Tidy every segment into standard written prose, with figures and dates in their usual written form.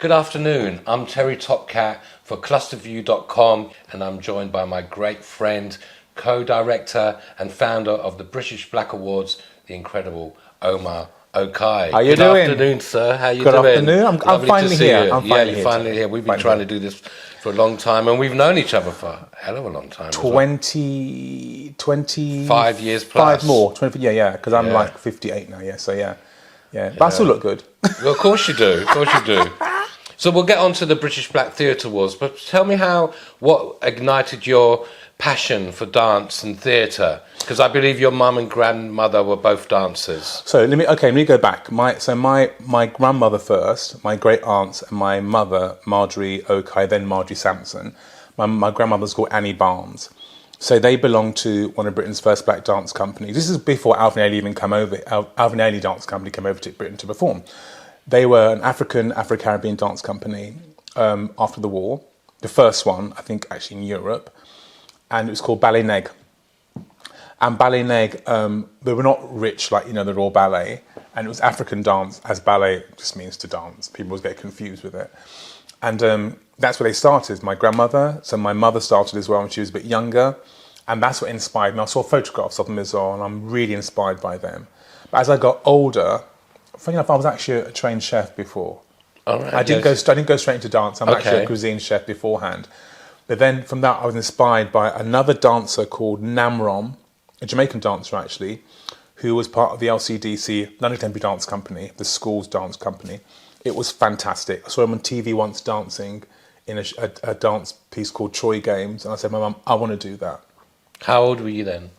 Good afternoon. I'm TerryTopCat for ClusterView.com, and I'm joined by my great friend, co-director and founder of the British Black Awards, the incredible Omar Okai. How you doing? Good afternoon, sir. How you Good doing? afternoon. I'm finally here. You're finally here. We've been trying to do this for a long time, and we've known each other for a hell of a long time. 25 years plus. 5 more. 20, yeah, because I'm like 58 now, so yeah. But I still look good. Well, of course you do. Of course you do. So we'll get on to the British Black Theatre Awards, but tell me what ignited your passion for dance and theatre? Because I believe your mum and grandmother were both dancers. So let me go back. My grandmother first, my great aunts, and my mother, Marjorie Okai, then Marjorie Sampson. My grandmother's called Annie Barnes. So they belong to one of Britain's first black dance companies. This is before Alvin Ailey even came over. Alvin Ailey Dance Company came over to Britain to perform. They were an Afro-Caribbean dance company after the war. The first one, I think, actually in Europe. And it was called Ballet Neg. And Ballet Neg, they were not rich like, the Royal Ballet. And it was African dance, as ballet just means to dance. People always get confused with it. And that's where they started. My grandmother, so my mother started as well when she was a bit younger. And that's what inspired me. I saw photographs of them as well, and I'm really inspired by them. But as I got older, funny enough, I was actually a trained chef before. All right, I didn't go straight into dance. I'm actually a cuisine chef beforehand. But then from that, I was inspired by another dancer called Namrom, a Jamaican dancer actually, who was part of the LCDC, London Contemporary Dance Company, the school's dance company. It was fantastic. I saw him on TV once dancing in a dance piece called Troy Games, and I said, "My mum, I want to do that." How old were you then?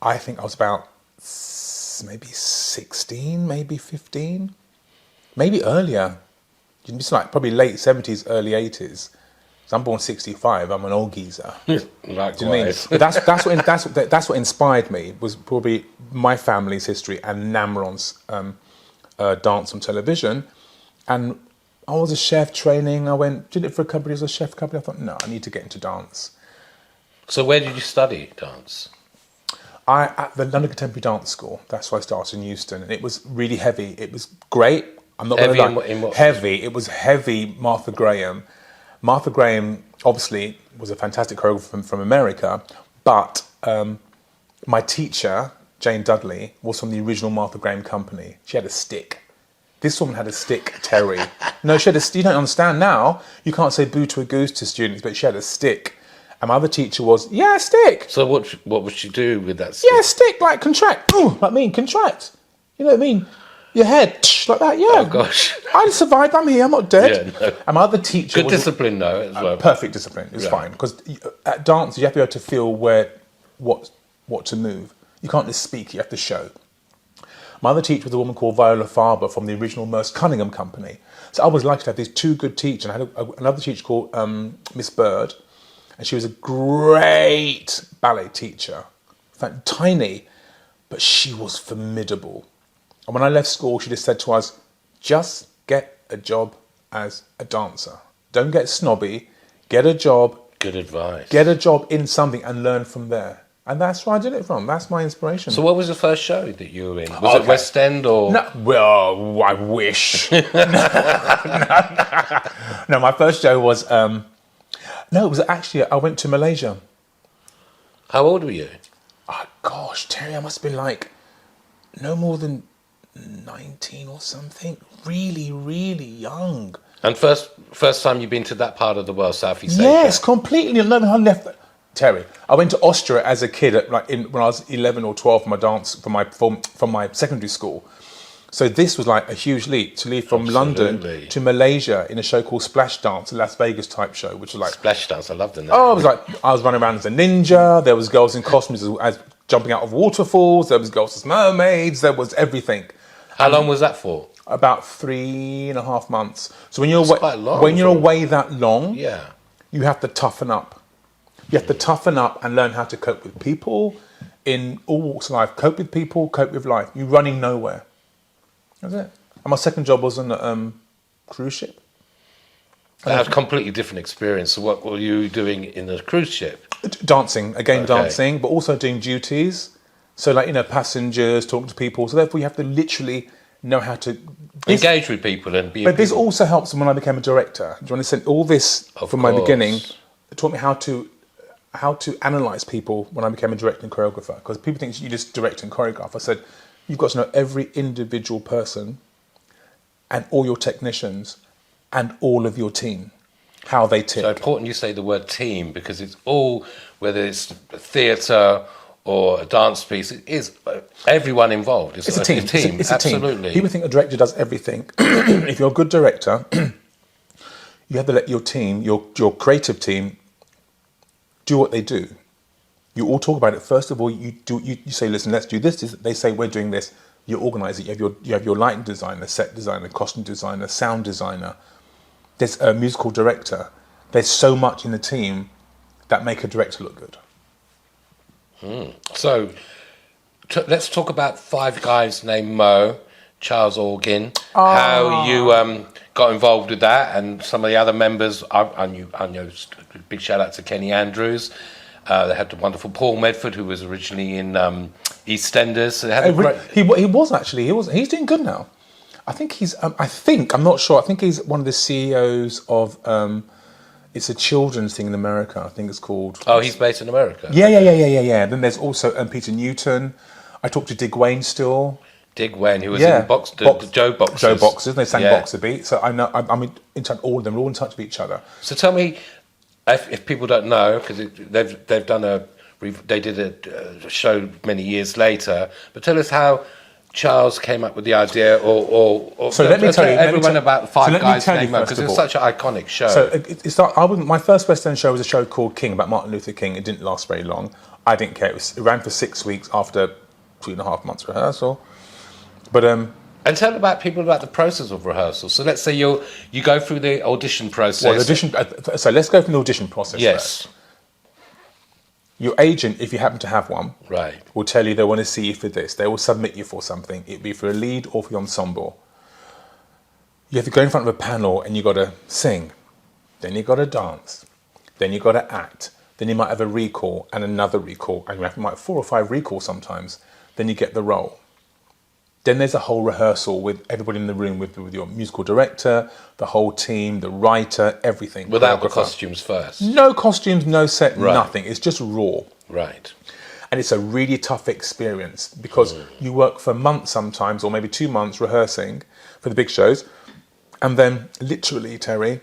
I think I was about maybe 16, maybe 15, maybe earlier. It's like probably late 70s, early 80s. So I'm born 65. I'm an old geezer. Likewise. Do you mean? But that's what inspired me. Was probably my family's history and Namron's dance on television. And I was a chef training. I did it for a couple of years as a chef company. I thought, no, I need to get into dance. So where did you study dance? At the London Contemporary Dance School. That's why I started in Euston, and it was really heavy. It was great. I'm not going to lie. In what heavy. It was heavy. Martha Graham. Martha Graham obviously was a fantastic choreographer from America, but my teacher Jane Dudley was from the original Martha Graham company. She had a stick. This woman had a stick, Terry. No, she had a stick. You don't understand now. You can't say boo to a goose to students, but she had a stick. And my other teacher was, stick. So what would she do with that stick? Yeah, stick, like contract. Like me, contract. You know what I mean? Your head, like that, yeah. Oh, gosh. I survived, I'm here, I'm not dead. Yeah, no. And my other teacher Good discipline, though, as well. Perfect discipline, it's fine. Because at dance, you have to be able to feel what to move. You can't just speak, you have to show. My other teacher was a woman called Viola Farber from the original Merce Cunningham company. So I was lucky to have these two good teachers. I had another teacher called Miss Bird, and she was a great ballet teacher. In fact, tiny, but she was formidable. And when I left school, she just said to us, just get a job as a dancer. Don't get snobby, get a job. Good advice. Get a job in something and learn from there. And that's where I did it from. That's my inspiration. So what was the first show that you were in? Was it West End or? No, well, I wish. No, my first show was, it was actually, I went to Malaysia. How old were you? Oh, gosh, Terry, I must have been like no more than 19 or something. Really, really young. And first time you've been to that part of the world, Southeast Asia? Yes, completely. I left. Terry, I went to Austria as a kid when I was 11 or 12 from my secondary school. So this was like a huge leap to leave from London to Malaysia in a show called Splash Dance, a Las Vegas type show, which was like Splash Dance. I loved the name. Oh, I was running around as a ninja. There was girls in costumes as jumping out of waterfalls. There was girls as mermaids. There was everything. How long was that for? About 3.5 months. So when you're away that long, you have to toughen up. You have to toughen up and learn how to cope with people in all walks of life. Cope with people, cope with life. You're running nowhere. That's it. And my second job was on a cruise ship. That was a completely different experience. So what were you doing in the cruise ship? Dancing, dancing, but also doing duties. So passengers, talking to people. So therefore you have to literally know how to engage with people and be. But this also helps when I became a director. Do you understand? All this from my beginning it taught me how to analyse people when I became a director and choreographer. Because people think you just direct and choreograph. I said, you've got to know every individual person and all your technicians and all of your team, how they tick. So important you say the word team, because it's all, whether it's theatre or a dance piece, it is everyone involved. It's a team. It's a Absolutely. Team. People think a director does everything. If you're a good director, you have to let your team, your creative team, do what they do. You all talk about it. First of all, you say, listen, let's do this. They say, we're doing this. You organise it. You have your lighting designer, set designer, costume designer, sound designer. There's a musical director. There's so much in the team that make a director look good. So let's talk about Five Guys named Mo, Charles Organ, how you got involved with that, and some of the other members. I know, big shout out to Kenny Andrews. They had the wonderful Paul Medford, who was originally in EastEnders. So they had he was actually. He's doing good now. I think he's. I'm not sure. I think he's one of the CEOs of. It's a children's thing in America. I think it's called. Oh, he's based in America. Yeah. Then there's also Peter Newton. I talked to Dig Wayne still. Dig Wayne, who was in the Joe Boxers. Joe Boxers. They sang Boxer Beat. So I know. I'm in touch. All of them. We're all in touch with each other. So tell me, if people don't know, because they've done they did a show many years later. But tell us how Charles came up with the idea, or so let me tell you everyone about Five Guys named Mo, because it's it's such an iconic show. So my first West End show was a show called King about Martin Luther King. It didn't last very long. I didn't care. It ran for 6 weeks after 2.5 months rehearsal. But and tell people about the process of rehearsal. So let's say you go through the audition process. So let's go from the audition process. Yes. First. Your agent, if you happen to have one, right, will tell you they want to see you for this. They will submit you for something. It'll be for a lead or for the ensemble. You have to go in front of a panel and you've got to sing. Then you've got to dance. Then you've got to act. Then you might have a recall and another recall. And you might have 4 or 5 recalls sometimes. Then you get the role. Then there's a whole rehearsal with everybody in the room, with your musical director, the whole team, the writer, everything. Without the costumes first? No costumes, no set, nothing. It's just raw. Right. And it's a really tough experience because you work for months sometimes, or maybe 2 months rehearsing for the big shows. And then literally, Terry,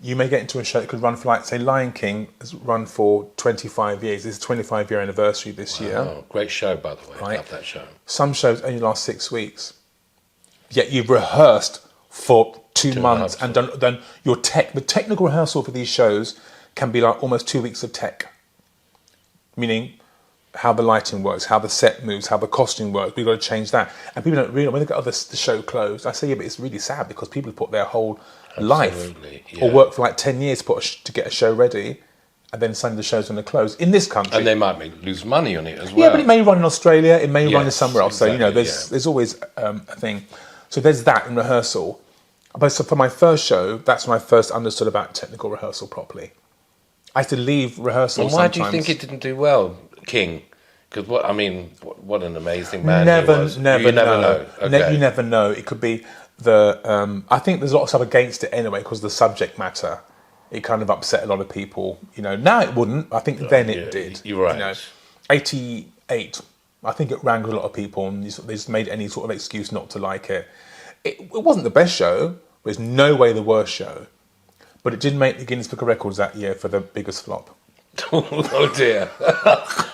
you may get into a show that could run for, like, say, Lion King has run for 25 years. It's a 25-year anniversary this year. Great show, by the way. Right. Love that show. Some shows only last 6 weeks. Yet you've rehearsed for 2 months and done your the technical rehearsal for these shows can be like almost 2 weeks of tech. Meaning how the lighting works, how the set moves, how the costume works. We've got to change that. And people don't realise, when they get the show closed, I say, yeah, but it's really sad because people put their whole life or work for like 10 years to get a show ready, and then suddenly the show's going to close in this country. And they might lose money on it as well. Yeah, but it may run in Australia, it may run in somewhere else. Exactly, so, there's always a thing. So there's that in rehearsal. But so for my first show, that's when I first understood about technical rehearsal properly. I had to leave rehearsal sometimes. And why do you think it didn't do well, King? Because what an amazing man he was. You never know. Okay. You never know. It could be I think there's a lot of stuff against it anyway because the subject matter. It kind of upset a lot of people. Now it wouldn't. I think then it did. You're right. 88. I think it wrangled a lot of people, and they just made any sort of excuse not to like it. It wasn't the best show. It was no way the worst show. But it did make the Guinness Book of Records that year for the biggest flop. Oh dear.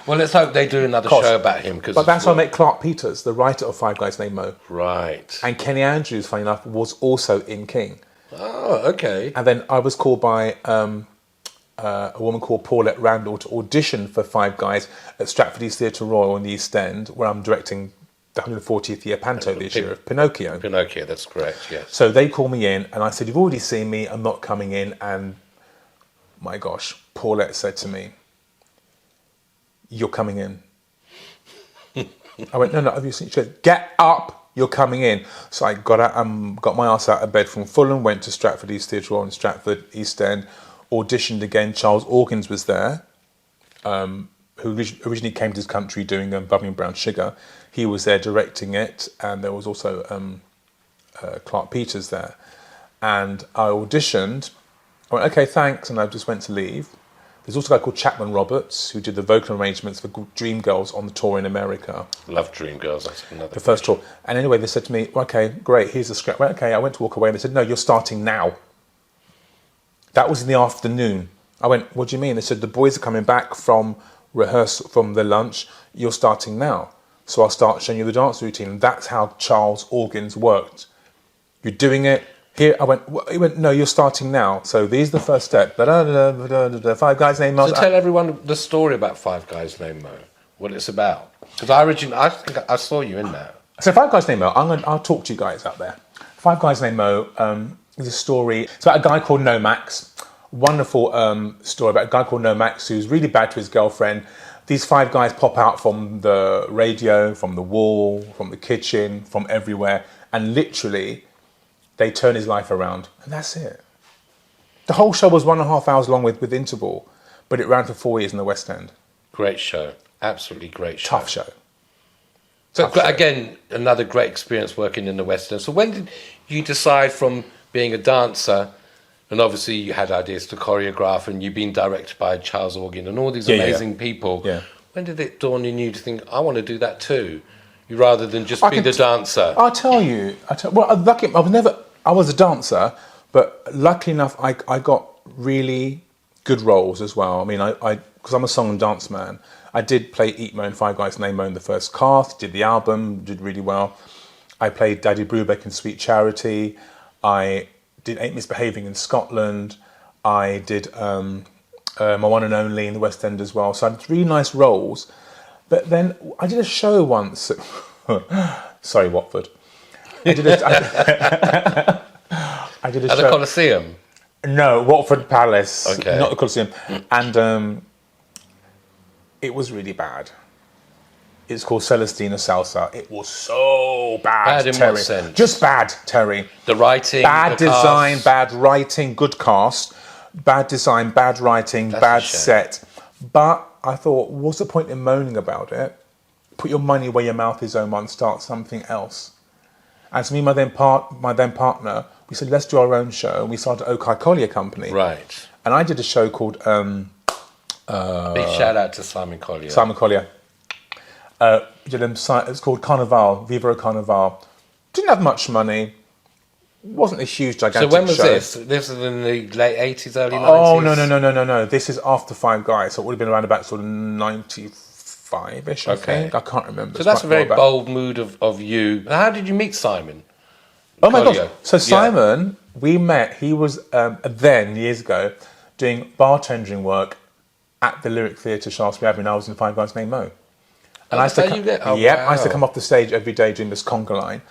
Well, let's hope they do another show about him. But that's why I met Clark Peters, the writer of Five Guys Named Mo. Right. And Kenny Andrews, funny enough, was also in King. Oh, okay. And then I was called by a woman called Paulette Randall to audition for Five Guys at Stratford East Theatre Royal in the East End, where I'm directing the 140th year Panto this year of Pinocchio. Pinocchio, that's correct, yes. So they called me in, and I said, "You've already seen me, I'm not coming in." And my gosh, Paulette said to me, "You're coming in." I went, "No, have you seen?" She said, "Get up, you're coming in." So I got my ass out of bed from Fulham, went to Stratford East Theatre Royal in Stratford East End, auditioned again. Charles Organs was there, who originally came to this country doing Bubbling Brown Sugar. He was there directing it, and there was also Clark Peters there, and I auditioned. I went, okay, thanks, and I just went to leave. There's also a guy called Chapman Roberts who did the vocal arrangements for Dreamgirls on the tour in America. Love Dreamgirls. That's another. The first tour. And anyway, they said to me, okay, great, here's the script. Well, okay, I went to walk away and they said, no, you're starting now. That was in the afternoon. I went, what do you mean? They said, the boys are coming back from rehearsal, from the lunch, you're starting now. So I'll start showing you the dance routine. That's how Charles Organs worked. You're doing it. Here, I went, he went, no, you're starting now. So these are the first step. Five Guys Named Mo. So tell everyone the story about Five Guys Named Mo, what it's about. Because I think I saw you in that. So Five Guys Named Mo, I'll talk to you guys out there. Five Guys Named Mo is a story. It's about a guy called Nomax. Wonderful story about a guy called Nomax who's really bad to his girlfriend. These five guys pop out from the radio, from the wall, from the kitchen, from everywhere, and literally they turn his life around, and that's it. The whole show was 1.5 hours long with interval, but it ran for 4 years in the West End. Great show. Absolutely great show. Tough show. So again, another great experience working in the West End. So when did you decide from being a dancer, and obviously you had ideas to choreograph, and you've been directed by Charles Organ and all these amazing people. Yeah. When did it dawn on you to think, I want to do that too, rather than just be the dancer? I'll tell you. I was a dancer, but luckily enough, I got really good roles as well. I mean, because I'm a song and dance man, I did play Eat Mo and Five Guys Named Mo in the first cast, did the album, did really well. I played Daddy Brubeck in Sweet Charity. I did Ain't Misbehaving in Scotland. I did My One and Only in the West End as well. So I had really nice roles. But then I did a show once. Sorry, Watford. I did a At the Coliseum? No, Watford Palace. Okay. Not the Coliseum. And it was really bad. It's called Celestina Salsa. It was so bad, Bad in Terry. what sense? Just bad, Terry. The writing, bad the design, cast. bad writing, good cast. Bad design, bad writing, That's bad a shame. set. But I thought, what's the point in moaning about it? Put your money where your mouth is, Omar, and start something else. And to me, my then partner, we said, let's do our own show. And we started Okai Collier Company. Right. And I did a show called... Big shout out to Simon Collier. Simon Collier. It's called Carnival, Viva Carnival. Didn't have much money. Wasn't a huge, gigantic show. So when was this? This was in the late 80s, early 90s? Oh, no. This is after Five Guys. So it would have been around about sort of 95-ish, I think. I can't remember. So that's a very bold mood of you. How did you meet Simon? Oh my gosh. So Simon, we met, he was then, years ago, doing bartending work at the Lyric Theatre, Shaftesbury Avenue, and I was in Five Guys Named Mo. And I used to come off the stage every day doing this conga line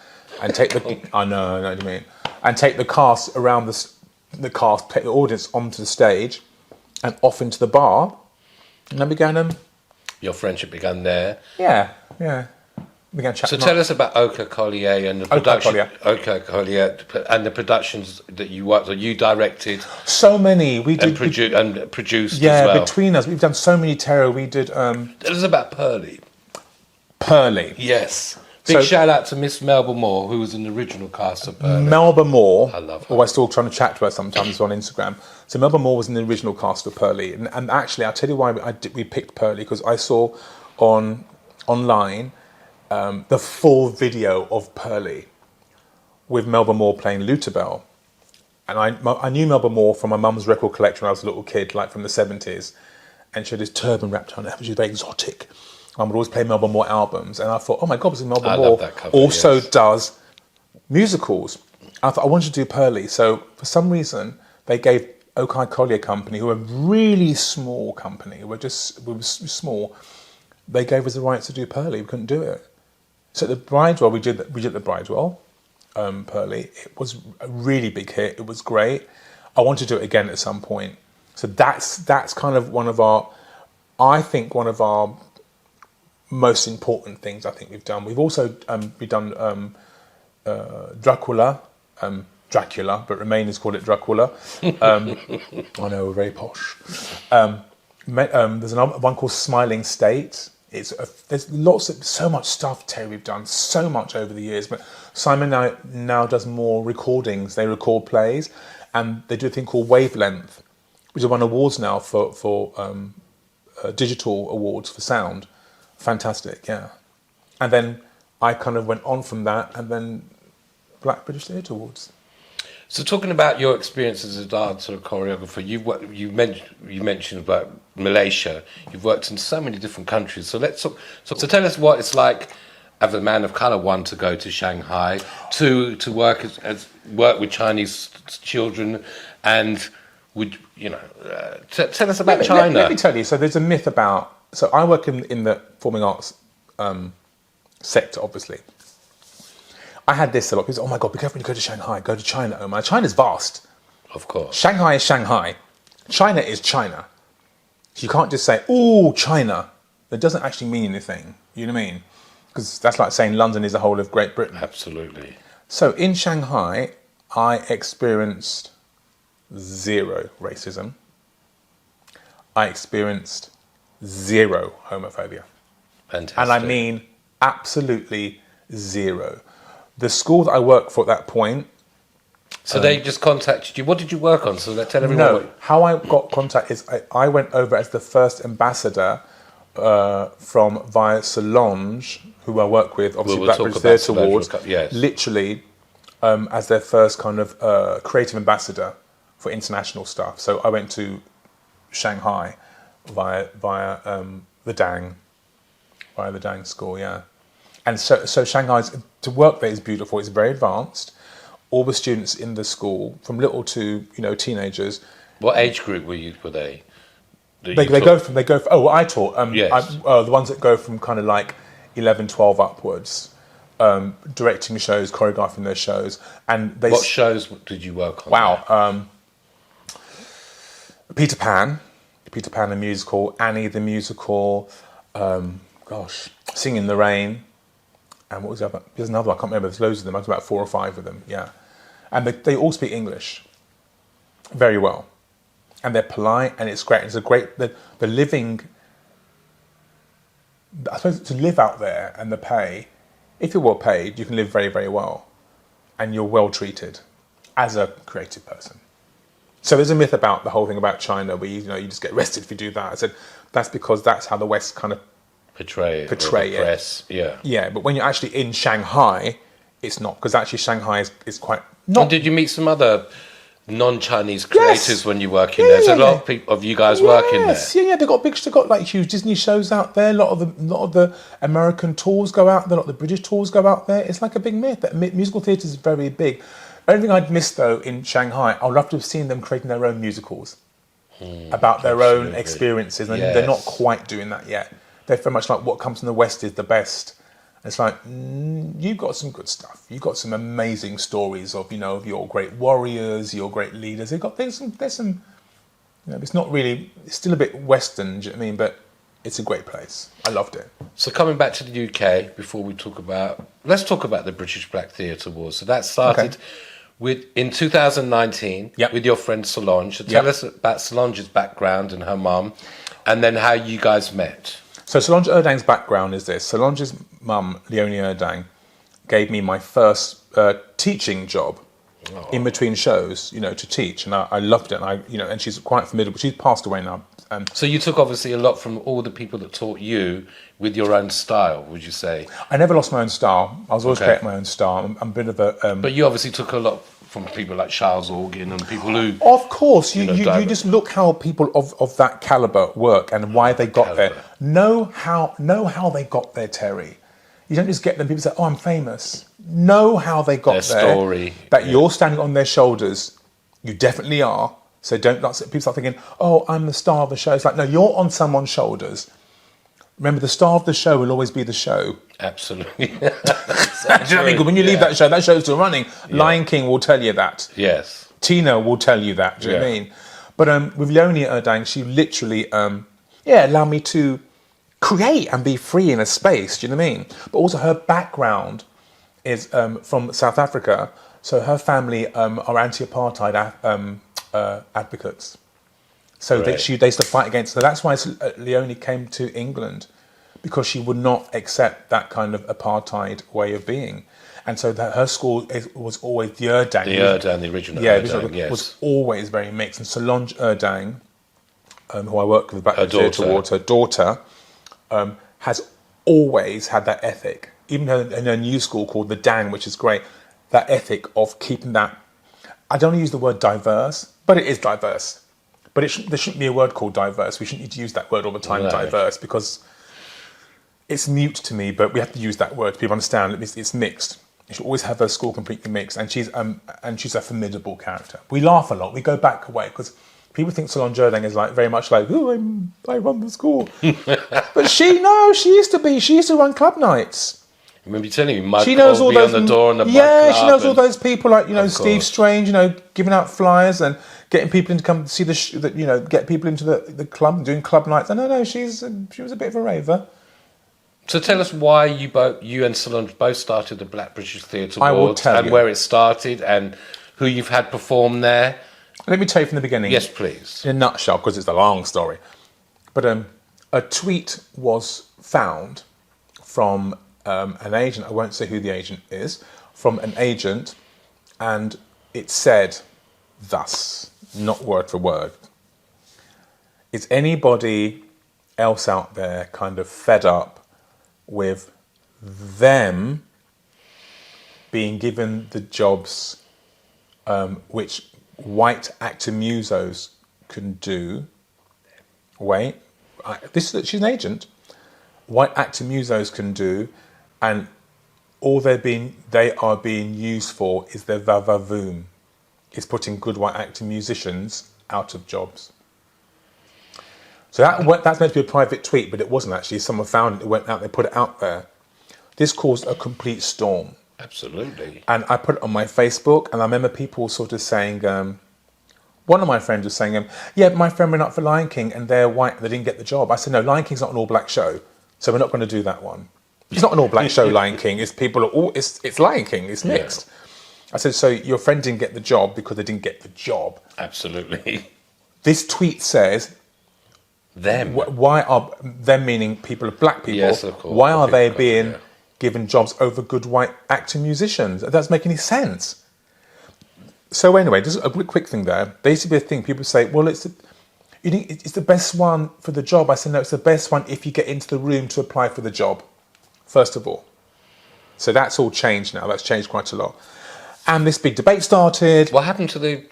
and take the I know what you mean. And take the cast around the cast, take the audience onto the stage and off into the bar. And I began your friendship began there. Yeah. Began chatting. So tell us about Okai Collier and the production. Okai Collier and the productions that you worked on. You directed. So many. We did and produced as well. Yeah, between us. We've done so many Terror. We did Tell us about Pearly. Pearly. Yes. Big shout out to Miss Melba Moore, who was in the original cast of Pearly. Melba Moore. I love her. Or I still trying to chat to her sometimes on Instagram. So Melba Moore was in the original cast of Pearly. And actually, I'll tell you why we picked Pearly, because I saw online the full video of Pearly with Melba Moore playing Lutabelle. And I knew Melba Moore from my mum's record collection when I was a little kid, like from the 70s. And she had this turban wrapped on her. She was very exotic. Mum would always play Melba Moore albums. And I thought, oh my God, because Melba Moore also does musicals. I thought, I wanted to do Pearly. So for some reason, they gave Okai Collier Company, who were a really small company, we were small, they gave us the rights to do Pearly. We couldn't do it. So the Bridewell, we did the Bridewell, Pearly. It was a really big hit. It was great. I want to do it again at some point. So that's kind of one of our most important things I think we've done. We've also done Dracula, but Remainers call it Dracula. I know, we're very posh. There's another one called Smiling State, There's so much stuff, Terry, we've done so much over the years. But Simon now does more recordings. They record plays, and they do a thing called Wavelength, which has won awards now for digital awards for sound. Fantastic, yeah. And then I kind of went on from that, and then Black British Theatre Awards. So talking about your experience as a dancer or choreographer, you mentioned about Malaysia. You've worked in so many different countries. So let's talk. So tell us what it's like as a man of colour. One, to go to Shanghai. Two, to work work with Chinese children, and tell us about China. Let me tell you. So there's a myth about. So I work in the performing arts sector, obviously. I had this a lot. People say, oh my God, be careful when you go to Shanghai. Go to China, Omar. China's vast. Of course. Shanghai is Shanghai. China is China. So you can't just say, oh, China. That doesn't actually mean anything. You know what I mean? Because that's like saying London is the whole of Great Britain. Absolutely. So in Shanghai, I experienced zero racism. I experienced zero homophobia. Fantastic. And I mean absolutely zero. The school that I worked for at that point. So they just contacted you. What did you work on? So tell everyone. No, how I got contact is I went over as the first ambassador via Solange, who I work with, obviously Black British Theatre Awards, yes. literally as their first kind of creative ambassador for international stuff. So I went to Shanghai via the Dang school, yeah. And so Shanghai's, to work there is beautiful. It's very advanced. All the students in the school, from little to teenagers. What age group were they? They go from. Oh, I taught. Yes. The ones that go from kind of like 11, 12 upwards, directing shows, choreographing those shows, and What shows did you work on? Wow. Peter Pan the musical, Annie the musical. Sing in the Rain. And what was the other? There's another one, I can't remember. There's loads of them. There's about 4 or 5 of them, yeah. And they all speak English very well. And they're polite, and it's great. It's a great, the living, I suppose to live out there and the pay, if you're well paid, you can live very, very well. And you're well treated as a creative person. So there's a myth about the whole thing about China where you just get arrested if you do that. I said, that's because that's how the West kind of portray it. Press, yeah. Yeah, but when you're actually in Shanghai, it's not, because actually Shanghai is quite not. And did you meet some other non-Chinese creators when you work in there? There's a lot of people of you guys working there. Yeah, they've got like huge Disney shows out there. A lot of the American tours go out there. A lot of the British tours go out there. It's like a big myth that musical theatre is very big. The only thing I'd missed though in Shanghai, I'd love to have seen them creating their own musicals about their own experiences, and they're not quite doing that yet. They're very much like what comes from the West is the best. It's like, you've got some good stuff. You've got some amazing stories of your great warriors, your great leaders. There's some. It's not really. It's still a bit Western. Do you know what I mean? But it's a great place. I loved it. So coming back to the UK, before we talk about, let's talk about the British Black Theatre Awards. So that started in 2019 with your friend Solange. So tell us about Solange's background and her mum, and then how you guys met. So Solange Urdang's background is this. Solange's mum, Leonie Urdang, gave me my first teaching job in between shows, to teach, and I loved it. And and she's quite formidable. She's passed away now. So you took obviously a lot from all the people that taught you with your own style, would you say? I never lost my own style. I was always creating my own style. I'm a bit of a. But you obviously took a lot from people like Charles Organ and people who. Of course, you just look how people of that caliber work and why they got there. Know how they got there, Terry. You don't just get them. People say, "Oh, I'm famous." Know how they got there. Their story. That you're standing on their shoulders. You definitely are. So people start thinking, "Oh, I'm the star of the show." It's like, no, you're on someone's shoulders. Remember, the star of the show will always be the show. Absolutely. Do you know what I mean? When you leave that show's still running. Lion King will tell you that. Yes. Tina will tell you that. Do you know what I mean? But with Leonie Urdang, she literally, allowed me to create and be free in a space. Do you know what I mean? But also her background is from South Africa. So her family are anti-apartheid advocates. So they used to fight against her. That's why Leonie came to England, because she would not accept that kind of apartheid way of being. And so that her school was always the Urdang. The original Urdang, yes. Was always very mixed. And Solange Urdang, who I work with towards her daughter, has always had that ethic. Even in her new school called the Dang, which is great, that ethic of keeping that, I don't want to use the word diverse, but it is diverse. But there shouldn't be a word called diverse. We shouldn't need to use that word all the time, diverse, because it's mute to me, but we have to use that word. People understand it's mixed. You should always have her school completely mixed, and she's a formidable character. We laugh a lot. We go back away because people think Solange Urdang is like very much like, oh, I run the school, but she used to run club nights. I remember telling you, she knows all those on the door and the she knows all those people like Steve Strange, giving out flyers and getting people in to come see get people into the club, doing club nights. No, she was a bit of a raver. So tell us why you and Solange both started the Black British Theatre Awards. I will tell you. Where it started and who you've had perform there. Let me tell you from the beginning. Yes, please. In a nutshell, because it's a long story. But a tweet was found from an agent, I won't say who the agent is, from an agent, and it said thus, not word for word. Is anybody else out there kind of fed up with them being given the jobs which white actor musos can do? She's an agent. White actor musos can do, and all they are being used for is their va-va-voom. It's putting good white actor musicians out of jobs. So that's meant to be a private tweet, but it wasn't actually. Someone found it, went out, they put it out there. This caused a complete storm. Absolutely. And I put it on my Facebook, and I remember people sort of saying, one of my friends was saying, yeah, my friend went up for Lion King and they're white, they didn't get the job. I said, no, Lion King's not an all-black show, so we're not going to do that one. It's not an all-black show, Lion King. It's Lion King, it's mixed. Yeah. I said, so your friend didn't get the job because they didn't get the job. Absolutely. This tweet says, them. Why are them, meaning people of black people? Yes, of course. Why are they being given jobs over good white actor musicians? That doesn't make any sense. So anyway, just a quick thing there. There used to be a thing. People say, "Well, it's the best one for the job." I said, "No, it's the best one if you get into the room to apply for the job, first of all." So that's all changed now. That's changed quite a lot. And this big debate started. What happened to the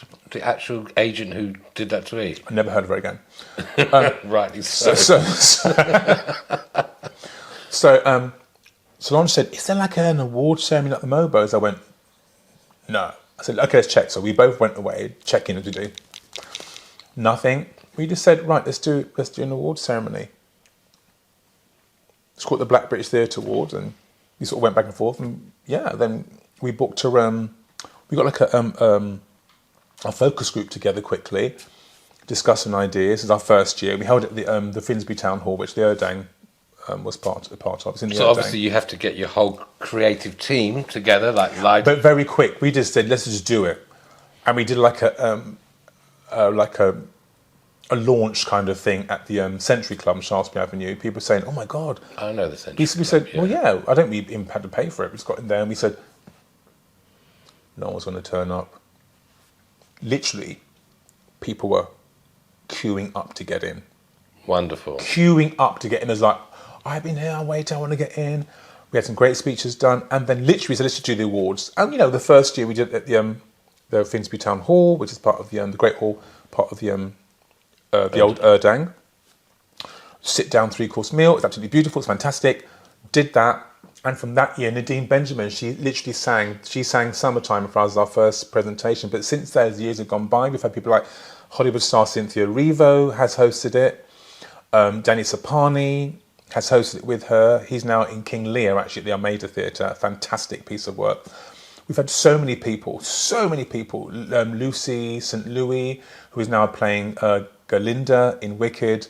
actual agent who did that tweet? I never heard of her again. Rightly so. So Solange said, "Is there like an award ceremony at the Mobos?" I went, "No." I said, "Okay, let's check." So we both went away, checking as we do. Nothing. We just said, "Right, let's do an award ceremony." It's called the Black British Theatre Awards, and we sort of went back and forth. And then we booked a we got like a focus group together quickly, discussing ideas. It's our first year. We held it at the Finsbury Town Hall, which the Urdang was part of. It's in the so Urdang. Obviously you have to get your whole creative team together, But very quick. We just said, let's just do it, and we did like a launch kind of thing at the Century Club, Shaftesbury Avenue. People saying, "Oh my God!" I know the Century. We said, "Well, yeah, I don't even have to pay for it." We just got in there and we said, "No one's going to turn up." Literally, people were queuing up to get in. Wonderful. Queuing up to get in. It was like, "I've been here, I want to get in." We had some great speeches done, and then literally we said, "Let's just do the awards." And the first year we did it at the Finsbury Town Hall, which is part of the Great Hall, part of the old Urdang. Sit down 3-course meal. It's absolutely beautiful. It's fantastic. Did that. And from that year, Nadine Benjamin, she literally sang Summertime for us as our first presentation. But since then, as years have gone by, we've had people like Hollywood star Cynthia Erivo has hosted it. Danny Sapani has hosted it with her. He's now in King Lear, actually, at the Almeida Theatre. A fantastic piece of work. We've had so many people. Lucy St. Louis, who is now playing Galinda in Wicked.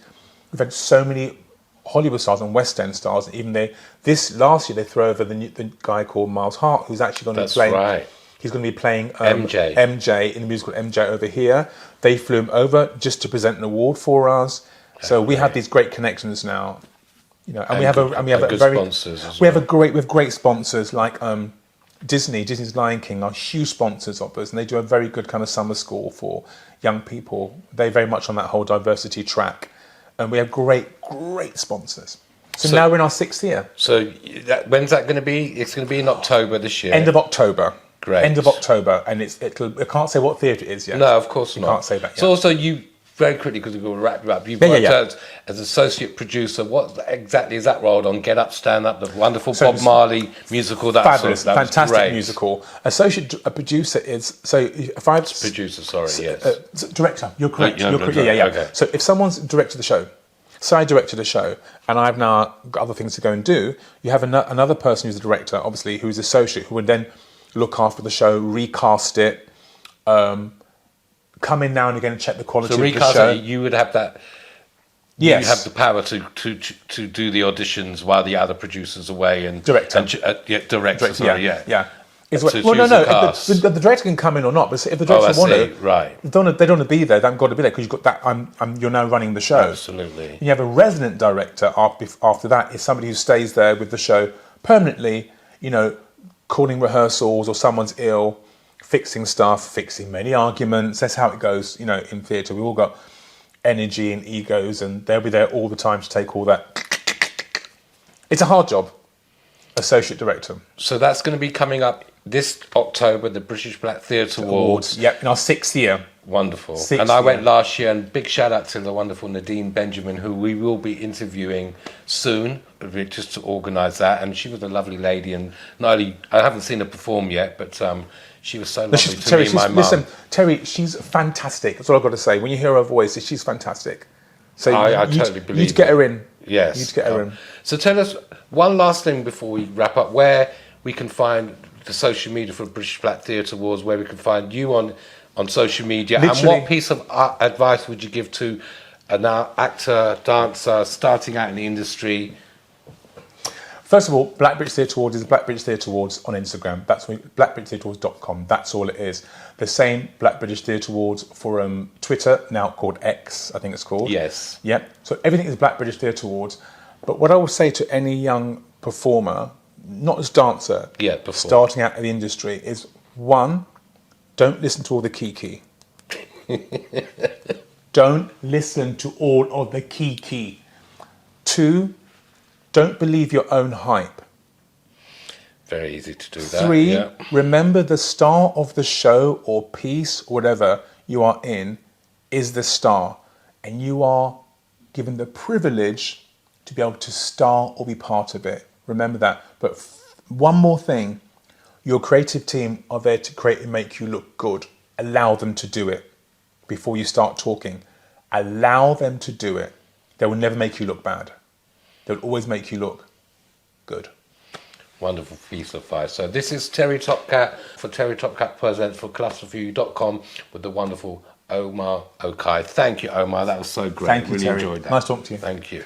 We've had so many Hollywood stars and West End stars. And even this last year, they threw over the guy called Miles Hart, who's actually going to be playing. That's right. He's going to be playing MJ in the musical MJ over here. They flew him over just to present an award for us. So we have these great connections now. You know, and we have a good very sponsors as we have well. we have great sponsors like Disney's Lion King are huge sponsors of us, and they do a very good kind of summer school for young people. They're very much on that whole diversity track, and we have great sponsors. So now we're in our 6th year. So when's that going to be? It's going to be in October this year. End of October. Great. End of October, and I can't say what theatre it is yet. No, of course not. Can't say that yet. So also you, very quickly, because we're going to wrap you up, you've worked as associate producer. What exactly is that role on Get Up, Stand Up, the wonderful Bob Marley musical? Fabulous, that was fantastic great. musical. Associate producer is, so if I... Producer, sorry, yes. Director, you're correct. No, You're correct. Yeah. Okay. So if someone's directed the show, so I directed a show, and I've now got other things to go and do, you have another person who's the director, obviously, who's associate, who would then look after the show, recast it, come in now and again and check the quality of the show. So recast, you would have that. Yes. You have the power to do the auditions while the other producer's away and Director. Director. Sorry, yeah. The director can come in or not, but if the director want to, right. they don't want to be there. They haven't got to be there because you've got that. You're now running the show. Absolutely. And you have a resident director after that is somebody who stays there with the show permanently. You know, calling rehearsals or someone's ill, fixing stuff, fixing many arguments. That's how it goes. You know, in theatre, we've all got energy and egos, and they'll be there all the time to take all that. It's a hard job. Associate director. So that's going to be coming up this October, the British Black Theatre Awards. Yep, in our 6th year. Wonderful. And I went last year, and big shout out to the wonderful Nadine Benjamin, who we will be interviewing soon, just to organise that. And she was a lovely lady, and not only, I haven't seen her perform yet, but she was so lovely to me and my mum. Listen, Terry, she's fantastic. That's all I've got to say. When you hear her voice, she's fantastic. So I totally believe you'd get her in. Yes. You'd get her in. So tell us one last thing before we wrap up, where we can find the social media for British Black Theatre Awards, where we can find you on social media, and what piece of advice would you give to an actor, dancer, starting out in the industry? First of all, Black British Theatre Awards is Black British Theatre Awards on Instagram. That's blackbritishtheatreawards.com. That's all it is. The same Black British Theatre Awards for Twitter, now called X, I think it's called. Yes. Yep. So everything is Black British Theatre Awards. But what I will say to any young performer, not as dancer, starting out in the industry, is one, don't listen to all the kiki. Don't listen to all of the kiki. Two, don't believe your own hype. Very easy to do that. Three, remember the star of the show or piece or whatever you are in is the star. And you are given the privilege to be able to star or be part of it. Remember that. But one more thing, your creative team are there to create and make you look good. Allow them to do it before you start talking. Allow them to do it. They will never make you look bad. They'll always make you look good. Wonderful piece of advice. So this is TerryTopCat for TerryTopCat Purrsents for ClusterView.com with the wonderful Omar Okai. Thank you, Omar. That was so great. Thank you, really Terry. enjoyed that. Nice talking to you. Thank you.